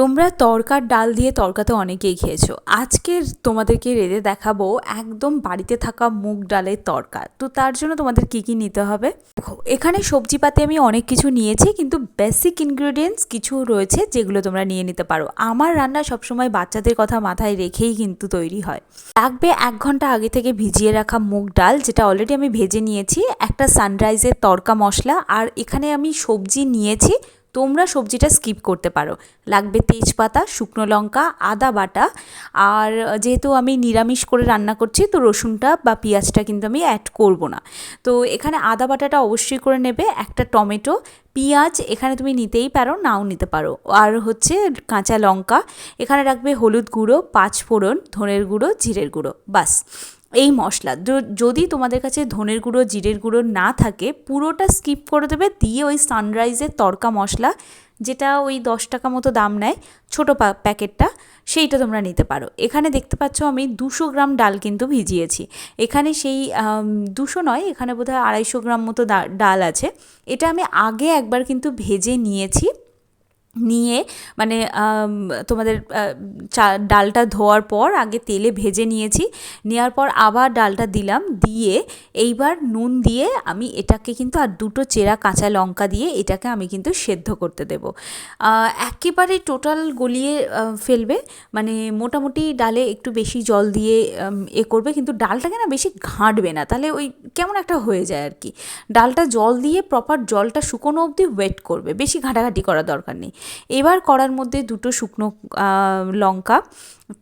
তোমরা তড়কার ডাল দিয়ে তড়কা তো অনেকেই খেয়েছো। আজকের তোমাদেরকে রেঁধে দেখাবো একদম বাড়িতে থাকা মুগ ডালের তড়কা। তো তার জন্য তোমাদের কি কি নিতে হবে দেখো, এখানে সবজিপাতি আমি অনেক কিছু নিয়েছি, কিন্তু বেসিক ইনগ্রেডিয়েন্টস কিছু রয়েছে যেগুলো তোমরা নিয়ে নিতে পারো। আমার রান্না সবসময় বাচ্চাদের কথা মাথায় রেখেই কিন্তু তৈরি হয়। লাগবে 1 ঘন্টা আগে থেকে ভিজিয়ে রাখা মুগ ডাল, যেটা অলরেডি আমি ভেজে নিয়েছি, একটা সানরাইজের তড়কা মশলা, আর এখানে আমি সবজি নিয়েছি, তোমরা সবজিটা স্কিপ করতে পারো। লাগবে তেজপাতা, শুকনো লঙ্কা, আদা বাটা, আর যেহেতু আমি নিরামিষ করে রান্না করছি তো রসুনটা বা পেঁয়াজটা কিন্তু আমি অ্যাড করব না। তো এখানে আদা বাটাটা অবশ্যই করে নেবে, একটা টমেটো, পেঁয়াজ এখানে তুমি নিতেই পারো, নাও নিতে পারো, আর হচ্ছে কাঁচা লঙ্কা। এখানে রাখবে হলুদ গুঁড়ো, 5 ফোড়ন, ধনের গুঁড়ো, জিরের গুঁড়ো, বাস এই মশলা। যদি তোমাদের কাছে ধনের গুঁড়ো, জিরের গুঁড়ো না থাকে পুরোটা স্কিপ করে দেবে, দিয়ে ওই সানরাইজের তড়কা মশলা, যেটা ওই 10 টাকা মতো দাম নেয় ছোটো প্যাকেটটা, সেইটা তোমরা নিতে পারো। এখানে দেখতে পাচ্ছ আমি 200 গ্রাম ডাল কিন্তু ভিজিয়েছি। এখানে সেই 200 নয়, এখানে বোধহয় 250 গ্রাম মতো ডাল আছে। এটা আমি আগে একবার কিন্তু ভেজে নিয়েছি, নিয়ে মানে তোমাদের ডালটা ধোয়ার পর আগে তেলে ভেজে নিয়েছি, নেওয়ার পর আবার ডালটা দিলাম, দিয়ে এইবার নুন দিয়ে আমি এটাকে কিন্তু আর 2টো চেরা কাঁচা লঙ্কা দিয়ে এটাকে আমি কিন্তু সেদ্ধ করতে দেব। একেবারে টোটাল গলিয়ে ফেলবে, মানে মোটামুটি ডালে একটু বেশি জল দিয়ে করবে, কিন্তু ডালটাকে না বেশি ঘাঁটবে না, তাহলে ওই কেমন একটা হয়ে যায় আর কি। ডালটা জল দিয়ে প্রপার জলটা শুকনো অবধি ওয়েট করবে, বেশি ঘাঁটাঘাঁটি করার দরকার নেই। এবার কড়ার মধ্যে 2টো শুকনো লঙ্কা,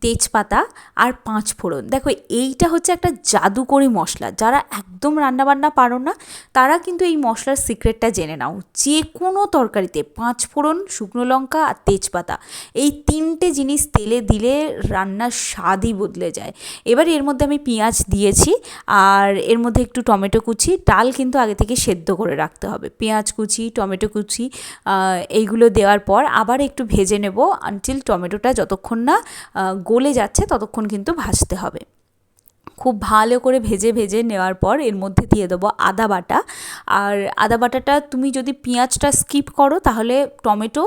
তেজপাতা আর 5 ফোড়ন। দেখো এইটা হচ্ছে একটা জাদুকরি মশলা, যারা একদম রান্নাবান্না পারো না তারা কিন্তু এই মশলার সিক্রেটটা জেনে নাও। যে কোনো তরকারিতে 5 ফোড়ন, শুকনো লঙ্কা আর তেজপাতা, এই 3টে জিনিস তেলে দিলে রান্নার স্বাদই বদলে যায়। এবার এর মধ্যে আমি পেঁয়াজ দিয়েছি, আর এর মধ্যে একটু টমেটো কুচি, ডাল কিন্তু আগে থেকে সেদ্ধ করে রাখতে হবে। পেঁয়াজ কুচি, টমেটো কুচি এইগুলো দেওয়ার পর আবার একটু ভেজে নেব, আনটিল টমেটোটা যতক্ষণ না গলে যাচ্ছে ততক্ষণ কিন্তু ভাজতে হবে। খুব ভালো করে ভেজে ভেজে নেওয়ার পর এর মধ্যে দিয়ে দেবো আদা বাটা। আর আদা বাটাটা তুমি যদি পেঁয়াজটা স্কিপ করো তাহলে টমেটো,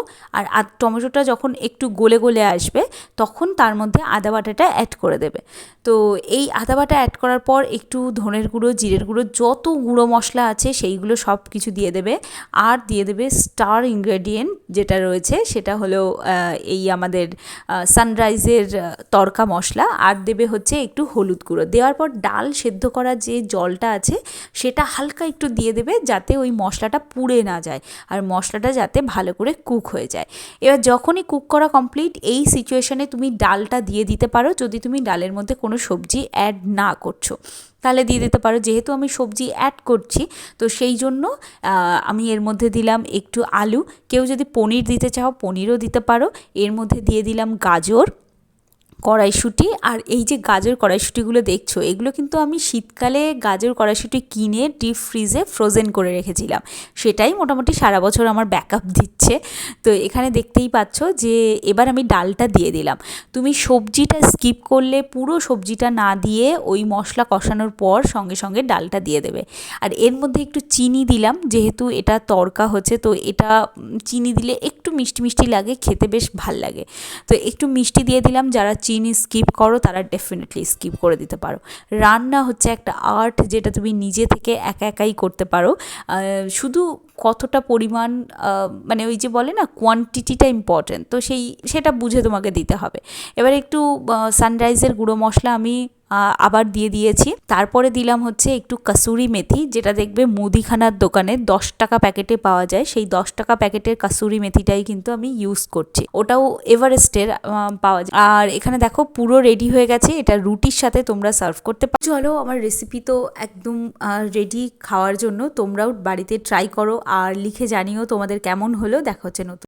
আর টমেটোটা যখন একটু গলে গলে আসবে তখন তার মধ্যে আদা বাটাটা অ্যাড করে দেবে। তো এই আদা বাটা অ্যাড করার পর একটু ধনের গুঁড়ো, জিরের গুঁড়ো, যত গুঁড়ো মশলা আছে সেইগুলো সব কিছু দিয়ে দেবে, আর দিয়ে দেবে স্টার ইনগ্রেডিয়েন্ট যেটা রয়েছে সেটা হলো এই আমাদের সানরাইজের তড়কা মশলা, আর দেবে হচ্ছে একটু হলুদ গুঁড়ো। দেওয়ার পর ডাল সেদ্ধ করা যে জলটা আছে সেটা হালকা একটু দিয়ে দেবে, যাতে ওই মশলাটা পুড়ে না যায়, আর মশলাটা যাতে ভালো করে কুক হয়ে যায়। এবার যখনই কুক করা কমপ্লিট, এই সিচুয়েশনে তুমি ডালটা দিয়ে দিতে পারো, যদি তুমি ডালের মধ্যে কোনো সবজি অ্যাড না করছো তাহলে দিয়ে দিতে পারো। যেহেতু আমি সবজি অ্যাড করছি তো সেই জন্য আমি এর মধ্যে দিলাম একটু আলু, কেউ যদি পনির দিতে চাও পনিরও দিতে পারো। এর মধ্যে দিয়ে দিলাম গাজর, কড়াইশুঁটি, আর এই যে গাজর কড়াইশুঁটিগুলো দেখছো এগুলো কিন্তু আমি শীতকালে গাজর কড়াইশুঁটি কিনে ডিপ ফ্রিজে ফ্রোজেন করে রেখেছিলাম, সেটাই মোটামুটি সারা বছর আমার ব্যাকআপ দিচ্ছে। তো এখানে দেখতেই পাচ্ছ যে এবার আমি ডালটা দিয়ে দিলাম। তুমি সবজিটা স্কিপ করলে পুরো সবজিটা না দিয়ে ওই মশলা কষানোর পর সঙ্গে সঙ্গে ডালটা দিয়ে দেবে। আর এর মধ্যে একটু চিনি দিলাম, যেহেতু এটা তড়কা হচ্ছে তো এটা চিনি দিলে একটু মিষ্টি মিষ্টি লাগে, খেতে বেশ ভাল লাগে। তো একটু মিষ্টি দিয়ে দিলাম। যারা চিনি স্কিপ করো তারা ডেফিনেটলি স্কিপ করে দিতে পারো। রান্না হচ্ছে একটা আর্ট, যেটা তুমি নিজে থেকে একা একাই করতে পারো। শুধু কতটা পরিমাণ, মানে ওই যে বলে না কোয়ান্টিটিটা ইম্পর্ট্যান্ট, তো সেটা বুঝে তোমাকে দিতে হবে। এবার একটু সানরাইজের গুঁড়ো মশলা আমি আবার দিয়ে দিয়েছি। তারপরে দিলাম হচ্ছে একটু কাসুরি মেথি, যেটা দেখবে মুদিখানার দোকানে 10 টাকা প্যাকেটে পাওয়া যায়, সেই 10 টাকা প্যাকেটের কাসুরি মেথিটাই কিন্তু আমি ইউজ করছি, ওটাও এভারেস্টের পাওয়া যায়। আর এখানে দেখো পুরো রেডি হয়ে গেছে, এটা রুটির সাথে তোমরা সার্ভ করতে পারো। চলো, আমার রেসিপি তো একদম রেডি খাওয়ার জন্য, তোমরাও বাড়িতে ট্রাই করো আর লিখে জানিও তোমাদের কেমন হলো। দেখা হচ্ছে নতুন